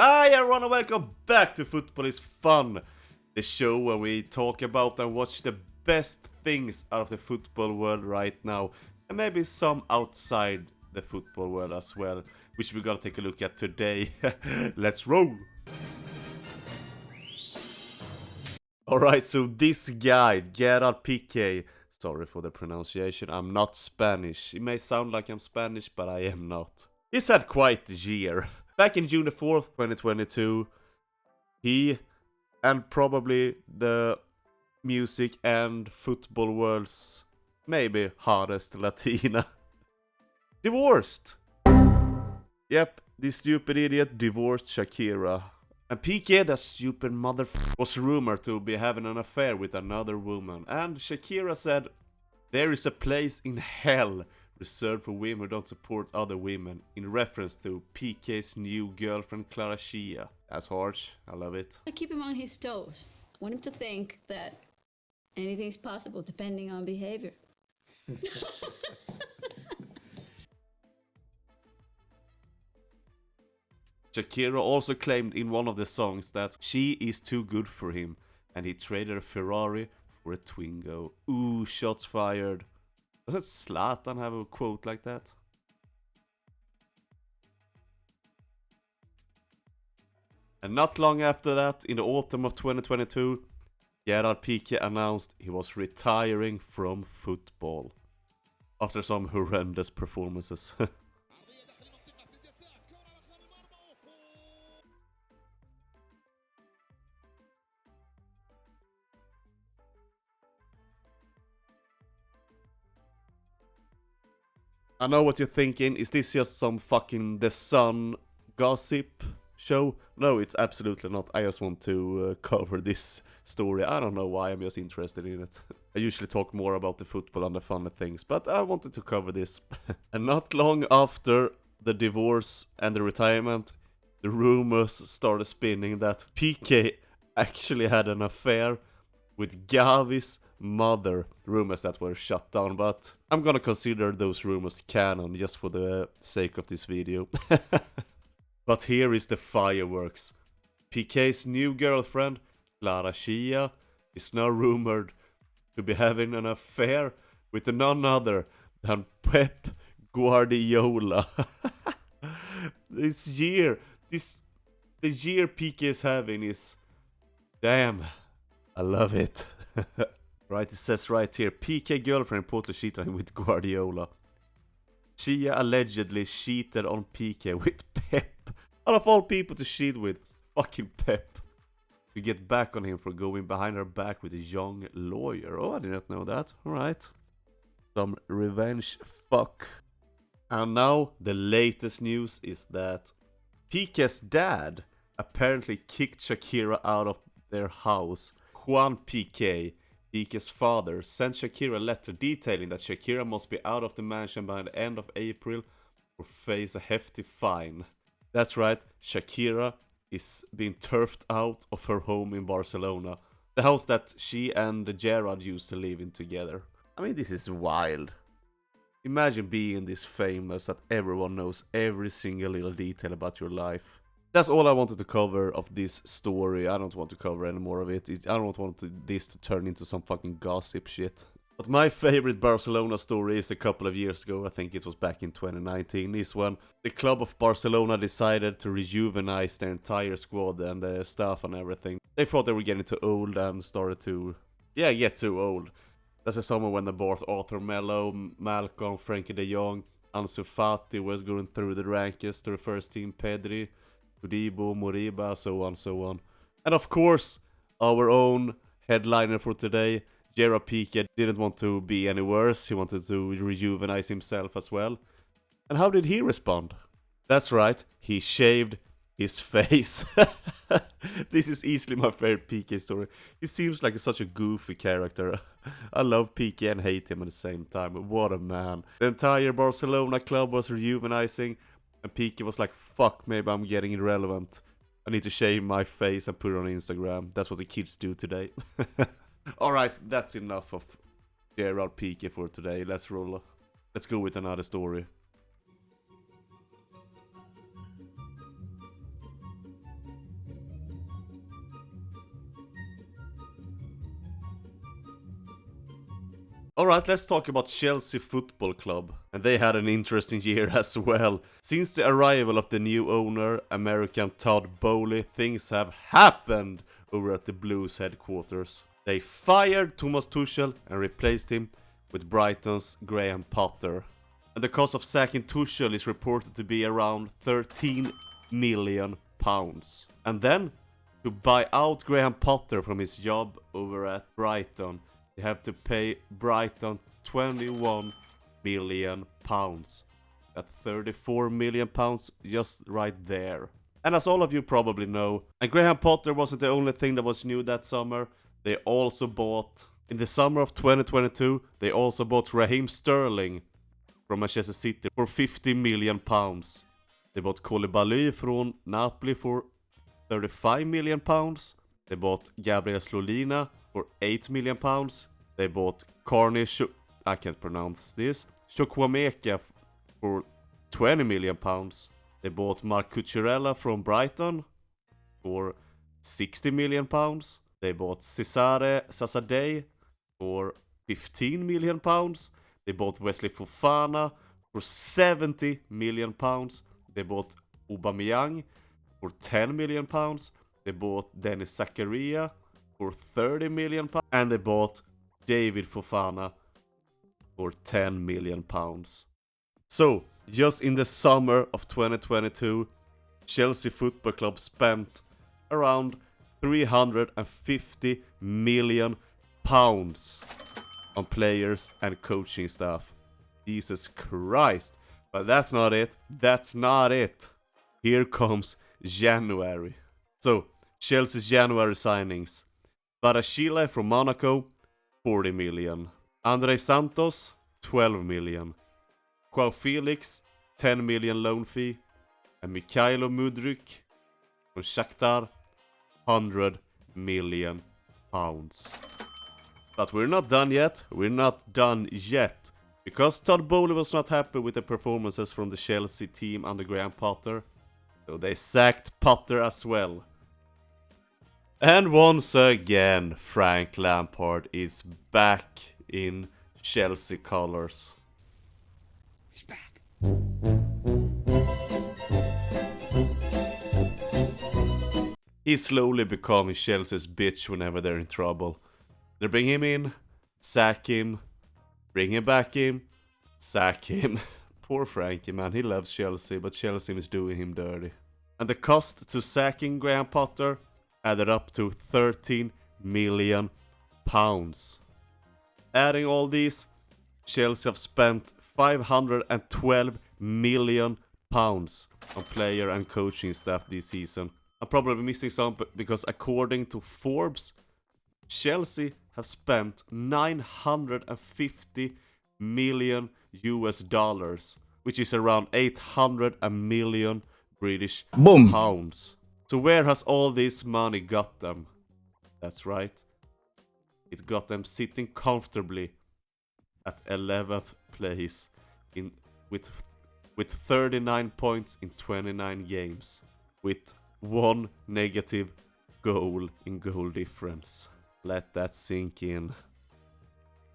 Hi everyone and welcome back to Football is Fun, the show where we talk about and watch the best things out of the football world right now, and maybe some outside the football world as well, which we're gonna take a look at today. Let's roll! Alright, so this guy, Pique, sorry for the pronunciation, I'm not Spanish. It may sound like I'm Spanish, but I am not. He's had quite a year. Back in June the 4th, 2022, he and probably the music and football world's maybe hardest Latina divorced. Yep, this stupid idiot divorced Shakira. And Pique, that stupid motherfucker, was rumored to be having an affair with another woman. And Shakira said, "There is a place in hell reserved for women who don't support other women," in reference to Pique's new girlfriend Clara Chia. That's harsh, I love it. I keep him on his toes. I want him to think that anything's possible depending on behavior. Shakira also claimed in one of the songs that she is too good for him, and he traded a Ferrari for a Twingo. Ooh, shots fired. Doesn't Zlatan have a quote like that? And not long after that, in the autumn of 2022, Pique announced he was retiring from football after some horrendous performances. I know what you're thinking, is this just some fucking The Sun gossip show? No, it's absolutely not. I just want to cover this story. I don't know why, I'm just interested in it. I usually talk more about the football and the funny things, but I wanted to cover this. And not long after the divorce and the retirement, the rumors started spinning that Pique actually had an affair with Gavi's mother. Rumors that were shut down, but I'm gonna consider those rumors canon just for the sake of this video. But here is the fireworks. Pique's new girlfriend, Clara Chia, is now rumored to be having an affair with none other than Pep Guardiola. The year Pique is having is, damn, I love it. Right, it says right here, Pique girlfriend reportedly cheated on him with Guardiola. Chia allegedly cheated on Pique with Pep. Out of all people to cheat with, fucking Pep. To get back on him for going behind her back with a young lawyer. Oh, I did not know that. Alright. Some revenge fuck. And now, the latest news is that Pique's dad apparently kicked Shakira out of their house. Juan Pique, Pique's father, sent Shakira a letter detailing that Shakira must be out of the mansion by the end of April or face a hefty fine. That's right, Shakira is being turfed out of her home in Barcelona, the house that she and Gerard used to live in together. I mean, this is wild. Imagine being this famous that everyone knows every single little detail about your life. That's all I wanted to cover of this story. I don't want to cover any more of it. I don't want this to turn into some fucking gossip shit. But my favorite Barcelona story is a couple of years ago, I think it was back in 2019, is when the club of Barcelona decided to rejuvenize their entire squad and the staff and everything. They thought they were getting too old and started to, get too old. That's the summer when they bought Arthur Melo, Malcolm, Frankie de Jong, Ansu Fati was going through the rankings to the first team, Pedri, Udibo, Moriba, so on. And of course, our own headliner for today, Pique, didn't want to be any worse. He wanted to rejuvenize himself as well. And how did he respond? That's right, he shaved his face. This is easily my favorite Pique story. He seems like such a goofy character. I love Pique and hate him at the same time. What a man. The entire Barcelona club was rejuvenizing, and Pique was like, fuck, maybe I'm getting irrelevant. I need to shave my face and put it on Instagram. That's what the kids do today. Alright, that's enough of Pique for today. Let's go with another story. Alright, let's talk about Chelsea Football Club. And they had an interesting year as well. Since the arrival of the new owner, American Todd Bowley, things have happened over at the Blues headquarters. They fired Thomas Tuchel and replaced him with Brighton's Graham Potter. And the cost of sacking Tuchel is reported to be around £13 million. And then, to buy out Graham Potter from his job over at Brighton, they have to pay Brighton £21 million. That's £34 million just right there. And as all of you probably know, and Graham Potter wasn't the only thing that was new that summer. They also bought, in the summer of 2022, they also bought Raheem Sterling from Manchester City for £50 million. They bought Koulibaly from Napoli for £35 million. They bought Gabriel Slolina for £8 million. They bought I can't pronounce this. Chukwuemeka for £20 million. They bought Marc Cucurella from Brighton for £60 million. They bought Cesare Sasadei for £15 million. They bought Wesley Fofana for £70 million. They bought Aubameyang for £10 million. They bought Dennis Zakaria for £30 million. And they bought David Fofana for £10 million. So, just in the summer of 2022, Chelsea Football Club spent around £350 million on players and coaching staff. Jesus Christ. But that's not it. That's not it. Here comes January. So, Chelsea's January signings. Barashile from Monaco, 40 million. Andre Santos, 12 million. Joao Felix, 10 million loan fee. And Mikhailo Mudryk from Shakhtar, 100 million pounds. But we're not done yet. We're not done yet. Because Todd Bowley was not happy with the performances from the Chelsea team under Graham Potter. So they sacked Potter as well. And once again, Frank Lampard is back in Chelsea colors. He's back. He's slowly becoming Chelsea's bitch whenever they're in trouble. They bring him in, sack him, bring him back in, sack him. Poor Frankie, man, he loves Chelsea, but Chelsea is doing him dirty. And the cost to sacking Graham Potter added up to £13 million. Adding all these, Chelsea have spent £512 million on player and coaching staff this season. I'm probably missing some because according to Forbes, Chelsea have spent $950 million, which is around 800 million British pounds. So where has all this money got them? That's right. It got them sitting comfortably at 11th place with 39 points in 29 games, with 1 negative goal in goal difference. Let that sink in.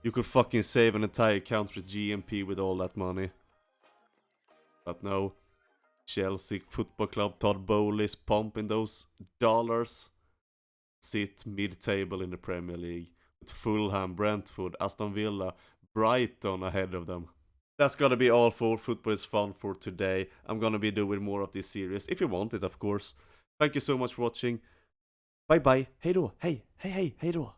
You could fucking save an entire country's GMP with all that money. But no, Chelsea Football Club, Todd Bowley's pumping those dollars. Sit mid-table in the Premier League with Fulham, Brentford, Aston Villa, Brighton ahead of them. That's gonna be all for Football is Fun for today. I'm gonna be doing more of this series, if you want it of course. Thank you so much for watching. Bye bye, hej då, hej, hej hej, hej då.